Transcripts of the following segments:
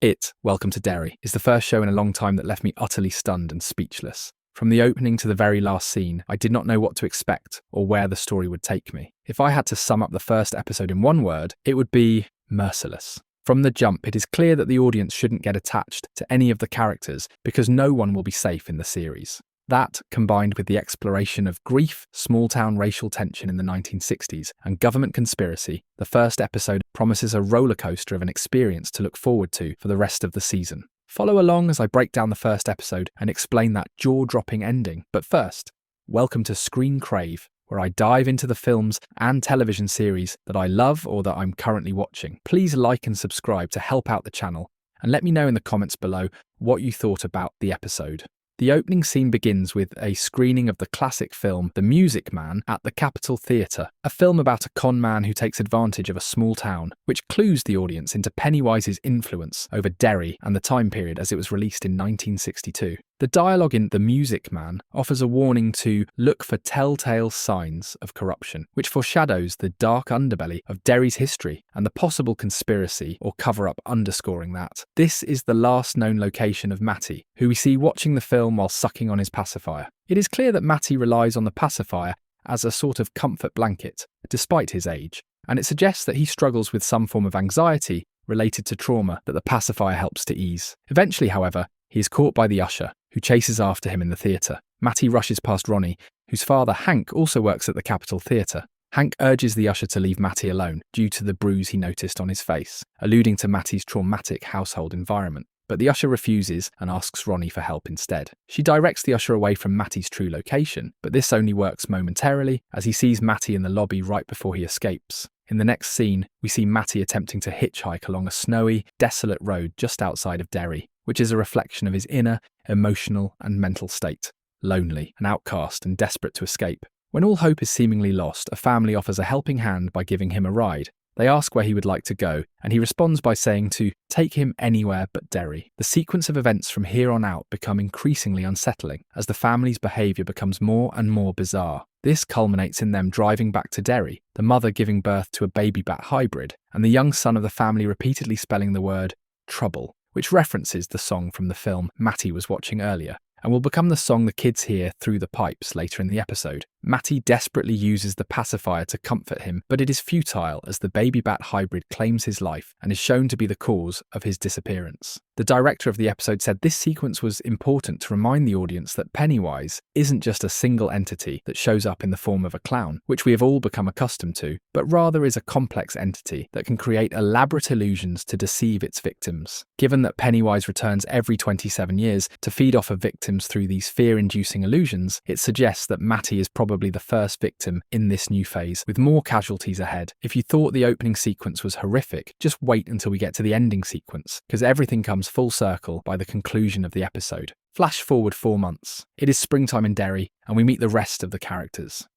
IT Welcome to Derry is the first show in a long time that left me utterly stunned and speechless. From the opening to the very last scene, I did not know what to expect or where the story would take me. If I had to sum up the first episode in one word, it would be merciless. From the jump, it is clear that the audience shouldn't get attached to any of the characters because no one will be safe in the series. That, combined with the exploration of grief, small-town racial tension in the 1960s, and government conspiracy, the first episode promises a rollercoaster of an experience to look forward to for the rest of the season. Follow along as I break down the first episode and explain that jaw-dropping ending. But first, welcome to Screen Crave, where I dive into the films and television series that I love or that I'm currently watching. Please like and subscribe to help out the channel, and let me know in the comments below what you thought about the episode. The opening scene begins with a screening of the classic film The Music Man at the Capitol Theatre, a film about a con man who takes advantage of a small town, which clues the audience into Pennywise's influence over Derry and the time period as it was released in 1962. The dialogue in The Music Man offers a warning to look for telltale signs of corruption, which foreshadows the dark underbelly of Derry's history and the possible conspiracy or cover-up underscoring that. This is the last known location of Matty, who we see watching the film while sucking on his pacifier. It is clear that Matty relies on the pacifier as a sort of comfort blanket, despite his age, and it suggests that he struggles with some form of anxiety related to trauma that the pacifier helps to ease. Eventually, however, he is caught by the usher, who chases after him in the theatre. Matty rushes past Ronnie, whose father, Hank, also works at the Capitol Theatre. Hank urges the usher to leave Matty alone due to the bruise he noticed on his face, alluding to Matty's traumatic household environment. But the usher refuses and asks Ronnie for help instead. She directs the usher away from Matty's true location, but this only works momentarily as he sees Matty in the lobby right before he escapes. In the next scene, we see Matty attempting to hitchhike along a snowy, desolate road just outside of Derry, which is a reflection of his inner, emotional and mental state. Lonely, an outcast and desperate to escape. When all hope is seemingly lost, a family offers a helping hand by giving him a ride. They ask where he would like to go, and he responds by saying to take him anywhere but Derry. The sequence of events from here on out become increasingly unsettling as the family's behaviour becomes more and more bizarre. This culminates in them driving back to Derry, the mother giving birth to a baby bat hybrid, and the young son of the family repeatedly spelling the word trouble, which references the song from the film Matty was watching earlier, and will become the song the kids hear through the pipes later in the episode. Matty desperately uses the pacifier to comfort him, but it is futile as the baby bat hybrid claims his life and is shown to be the cause of his disappearance. The director of the episode said this sequence was important to remind the audience that Pennywise isn't just a single entity that shows up in the form of a clown, which we have all become accustomed to, but rather is a complex entity that can create elaborate illusions to deceive its victims. Given that Pennywise returns every 27 years to feed off of victims through these fear-inducing illusions, it suggests that Matty is probably the first victim in this new phase, with more casualties ahead. If you thought the opening sequence was horrific, just wait until we get to the ending sequence, because everything comes full circle by the conclusion of the episode. Flash forward 4 months. It is springtime in Derry, and we meet the rest of the characters.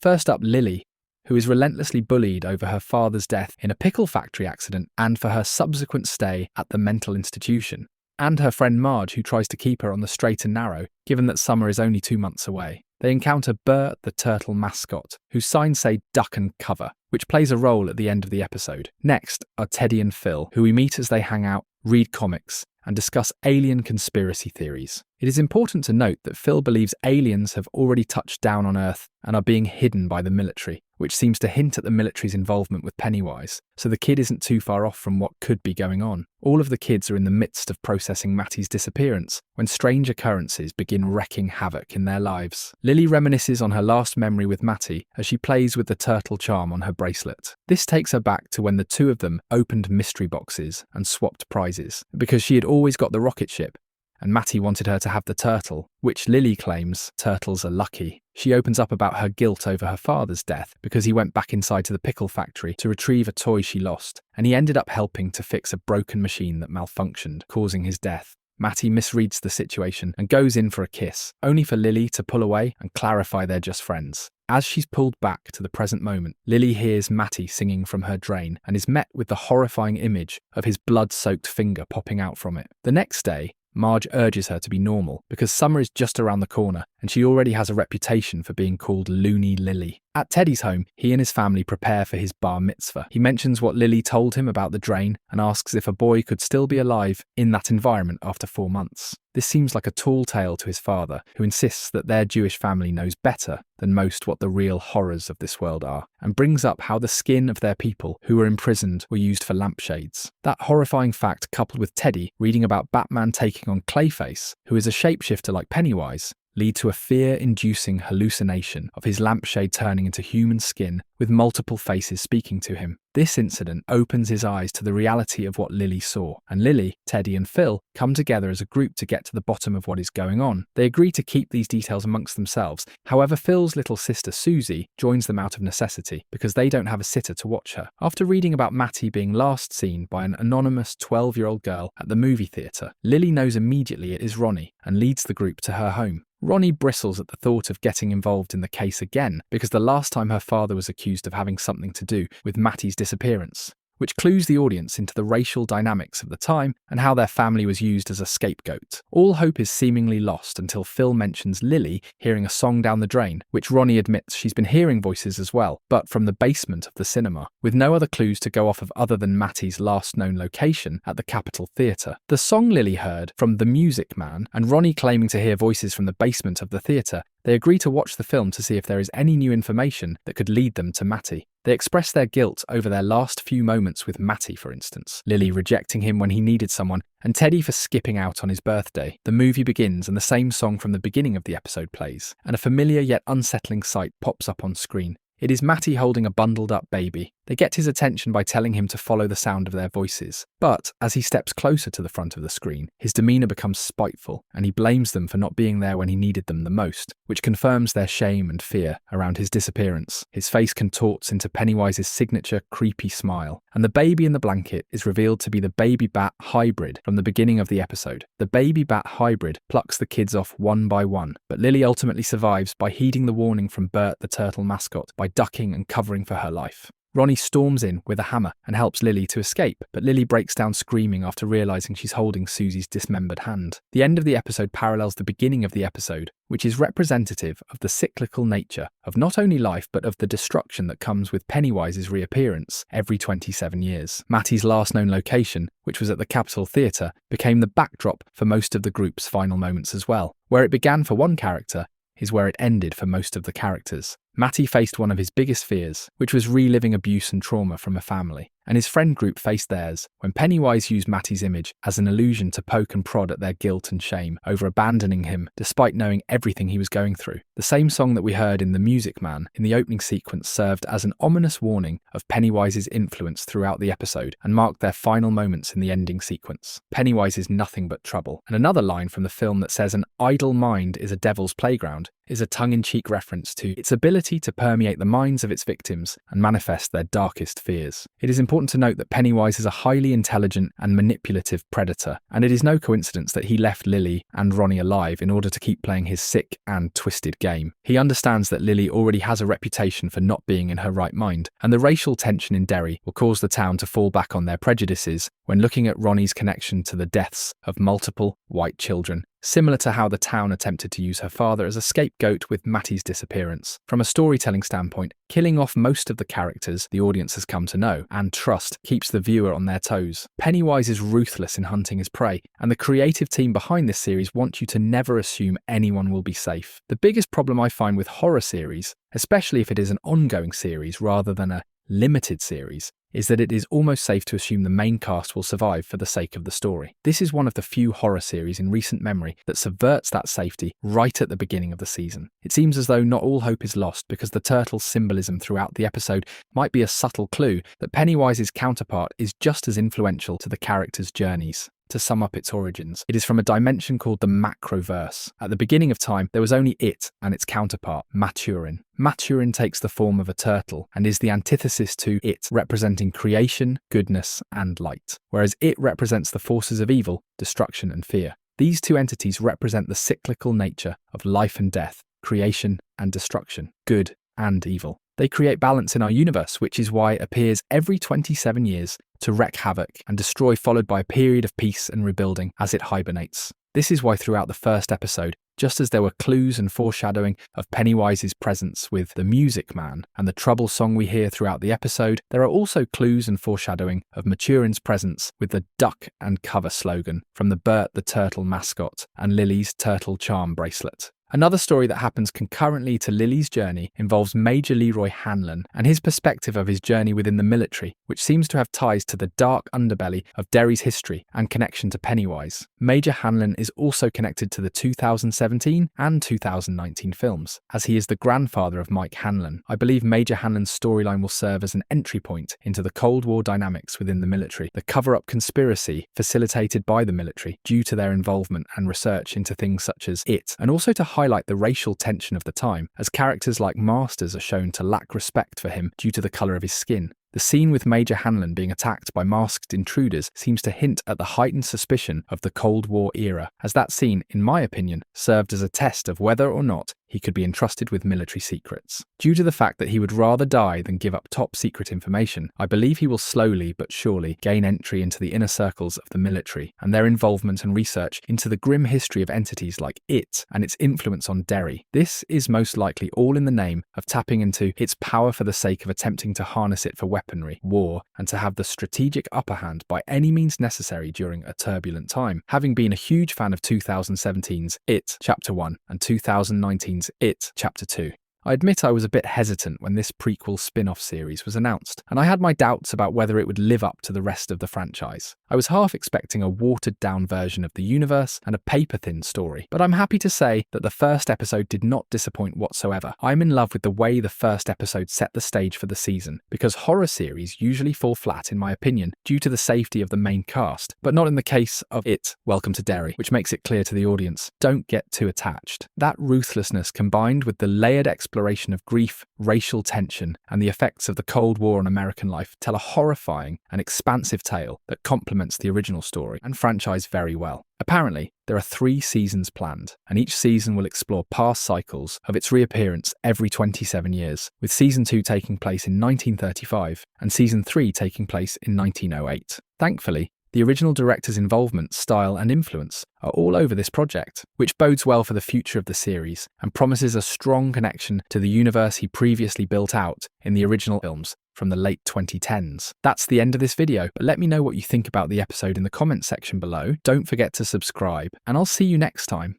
First up, Lily, who is relentlessly bullied over her father's death in a pickle factory accident and for her subsequent stay at the mental institution, and her friend Marge, who tries to keep her on the straight and narrow, given that summer is only 2 months away. They encounter Bert, the turtle mascot, whose signs say duck and cover, which plays a role at the end of the episode. Next are Teddy and Phil, who we meet as they hang out, read comics, and discuss alien conspiracy theories. It is important to note that Phil believes aliens have already touched down on Earth and are being hidden by the military, which seems to hint at the military's involvement with Pennywise, so the kid isn't too far off from what could be going on. All of the kids are in the midst of processing Matty's disappearance when strange occurrences begin wreaking havoc in their lives. Lily reminisces on her last memory with Matty as she plays with the turtle charm on her bracelet. This takes her back to when the two of them opened mystery boxes and swapped prizes, because she had always got the rocket ship, and Matty wanted her to have the turtle, which Lily claims turtles are lucky. She opens up about her guilt over her father's death because he went back inside to the pickle factory to retrieve a toy she lost, and he ended up helping to fix a broken machine that malfunctioned, causing his death. Matty misreads the situation and goes in for a kiss, only for Lily to pull away and clarify they're just friends. As she's pulled back to the present moment, Lily hears Matty singing from her drain and is met with the horrifying image of his blood-soaked finger popping out from it. The next day, Marge urges her to be normal because summer is just around the corner and she already has a reputation for being called Loony Lily. At Teddy's home, he and his family prepare for his bar mitzvah. He mentions what Lily told him about the drain and asks if a boy could still be alive in that environment after 4 months. This seems like a tall tale to his father, who insists that their Jewish family knows better than most what the real horrors of this world are, and brings up how the skin of their people who were imprisoned were used for lampshades. That horrifying fact, coupled with Teddy reading about Batman taking on Clayface, who is a shapeshifter like Pennywise, lead to a fear-inducing hallucination of his lampshade turning into human skin with multiple faces speaking to him. This incident opens his eyes to the reality of what Lily saw, and Lily, Teddy and Phil come together as a group to get to the bottom of what is going on. They agree to keep these details amongst themselves. However, Phil's little sister Susie joins them out of necessity because they don't have a sitter to watch her. After reading about Matty being last seen by an anonymous 12-year-old girl at the movie theatre, Lily knows immediately it is Ronnie and leads the group to her home. Ronnie bristles at the thought of getting involved in the case again because the last time her father was accused of having something to do with Matty's disappearance, which clues the audience into the racial dynamics of the time and how their family was used as a scapegoat. All hope is seemingly lost until Phil mentions Lily hearing a song down the drain, which Ronnie admits she's been hearing voices as well, but from the basement of the cinema, with no other clues to go off of other than Matty's last known location at the Capitol Theatre. The song Lily heard from The Music Man, and Ronnie claiming to hear voices from the basement of the theatre, they agree to watch the film to see if there is any new information that could lead them to Matty. They express their guilt over their last few moments with Matty, for instance, Lily rejecting him when he needed someone, and Teddy for skipping out on his birthday. The movie begins and the same song from the beginning of the episode plays, and a familiar yet unsettling sight pops up on screen. It is Matty holding a bundled-up baby. They get his attention by telling him to follow the sound of their voices. But as he steps closer to the front of the screen, his demeanour becomes spiteful, and he blames them for not being there when he needed them the most, which confirms their shame and fear around his disappearance. His face contorts into Pennywise's signature creepy smile, and the baby in the blanket is revealed to be the baby bat hybrid from the beginning of the episode. The baby bat hybrid plucks the kids off one by one, but Lily ultimately survives by heeding the warning from Bert the turtle mascot by ducking and covering for her life. Ronnie storms in with a hammer and helps Lily to escape, but Lily breaks down screaming after realising she's holding Susie's dismembered hand. The end of the episode parallels the beginning of the episode, which is representative of the cyclical nature of not only life but of the destruction that comes with Pennywise's reappearance every 27 years. Matty's last known location, which was at the Capitol Theatre, became the backdrop for most of the group's final moments as well. Where it began for one character is where it ended for most of the characters. Matty faced one of his biggest fears, which was reliving abuse and trauma from a family, and his friend group faced theirs when Pennywise used Matty's image as an illusion to poke and prod at their guilt and shame over abandoning him despite knowing everything he was going through. The same song that we heard in The Music Man in the opening sequence served as an ominous warning of Pennywise's influence throughout the episode and marked their final moments in the ending sequence. Pennywise is nothing but trouble, and another line from the film that says an idle mind is a devil's playground is a tongue-in-cheek reference to its ability to permeate the minds of its victims and manifest their darkest fears. It is important to note that Pennywise is a highly intelligent and manipulative predator, and it is no coincidence that he left Lily and Ronnie alive in order to keep playing his sick and twisted game. He understands that Lily already has a reputation for not being in her right mind, and the racial tension in Derry will cause the town to fall back on their prejudices when looking at Ronnie's connection to the deaths of multiple white children, similar to how the town attempted to use her father as a scapegoat with Matty's disappearance. From a storytelling standpoint, killing off most of the characters the audience has come to know and trust keeps the viewer on their toes. Pennywise is ruthless in hunting his prey, and the creative team behind this series want you to never assume anyone will be safe. The biggest problem I find with horror series, especially if it is an ongoing series rather than a limited series, is that it is almost safe to assume the main cast will survive for the sake of the story. This is one of the few horror series in recent memory that subverts that safety right at the beginning of the season. It seems as though not all hope is lost because the turtle's symbolism throughout the episode might be a subtle clue that Pennywise's counterpart is just as influential to the characters' journeys. To sum up its origins, it is from a dimension called the Macroverse. At the beginning of time, there was only it and its counterpart, Maturin. Maturin takes the form of a turtle and is the antithesis to it, representing creation, goodness, and light, whereas it represents the forces of evil, destruction, and fear. These two entities represent the cyclical nature of life and death, creation and destruction, good and evil. They create balance in our universe, which is why it appears every 27 years to wreak havoc and destroy, followed by a period of peace and rebuilding as it hibernates. This is why throughout the first episode, just as there were clues and foreshadowing of Pennywise's presence with the Music Man and the trouble song we hear throughout the episode, there are also clues and foreshadowing of Maturin's presence with the duck and cover slogan from the Bert the Turtle mascot and Lily's turtle charm bracelet. Another story that happens concurrently to Lily's journey involves Major Leroy Hanlon and his perspective of his journey within the military, which seems to have ties to the dark underbelly of Derry's history and connection to Pennywise. Major Hanlon is also connected to the 2017 and 2019 films, as he is the grandfather of Mike Hanlon. I believe Major Hanlon's storyline will serve as an entry point into the Cold War dynamics within the military, the cover-up conspiracy facilitated by the military due to their involvement and research into things such as it, and also to highlight the racial tension of the time, as characters like Masters are shown to lack respect for him due to the colour of his skin. The scene with Major Hanlon being attacked by masked intruders seems to hint at the heightened suspicion of the Cold War era, as that scene, in my opinion, served as a test of whether or not he could be entrusted with military secrets. Due to the fact that he would rather die than give up top secret information, I believe he will slowly but surely gain entry into the inner circles of the military and their involvement and research into the grim history of entities like it and its influence on Derry. This is most likely all in the name of tapping into its power for the sake of attempting to harness it for weaponry, war, and to have the strategic upper hand by any means necessary during a turbulent time. Having been a huge fan of 2017's It Chapter 1 and 2019's It Chapter 2, I admit I was a bit hesitant when this prequel spin-off series was announced, and I had my doubts about whether it would live up to the rest of the franchise. I was half expecting a watered-down version of the universe and a paper-thin story, but I'm happy to say that the first episode did not disappoint whatsoever. I'm in love with the way the first episode set the stage for the season, because horror series usually fall flat in my opinion due to the safety of the main cast, but not in the case of It Welcome to Derry, which makes it clear to the audience, don't get too attached. That ruthlessness combined with the layered exploration of grief, racial tension, and the effects of the Cold War on American life tell a horrifying and expansive tale that complements the original story and franchise very well. Apparently, there are 3 seasons planned, and each season will explore past cycles of its reappearance every 27 years, with Season 2 taking place in 1935 and Season 3 taking place in 1908. Thankfully, the original director's involvement, style and influence are all over this project, which bodes well for the future of the series and promises a strong connection to the universe he previously built out in the original films from the late 2010s. That's the end of this video, but let me know what you think about the episode in the comments section below. Don't forget to subscribe, and I'll see you next time.